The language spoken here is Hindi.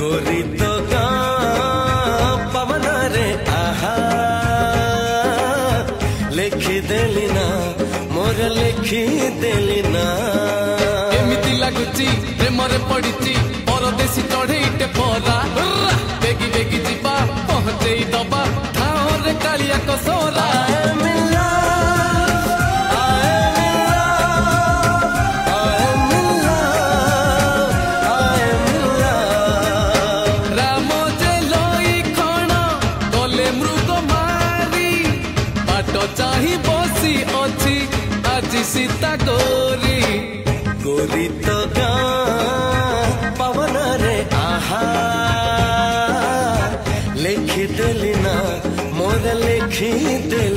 गोरी तो गाँ पवन रे आहा लिखी देली ना मोर लिखी देली ना एमिति लागुची प्रेमरे पड़िची परदेशी चढ़ेईटे परा बेगी बेगी जीवा पहुंचेई दबा ठाओरे कालिया कसोरा चाही बसी अच्छी आज सीता गोरी गोरी तो गाँ पवन रे आहा लिखी देली ना मोर लिखी देली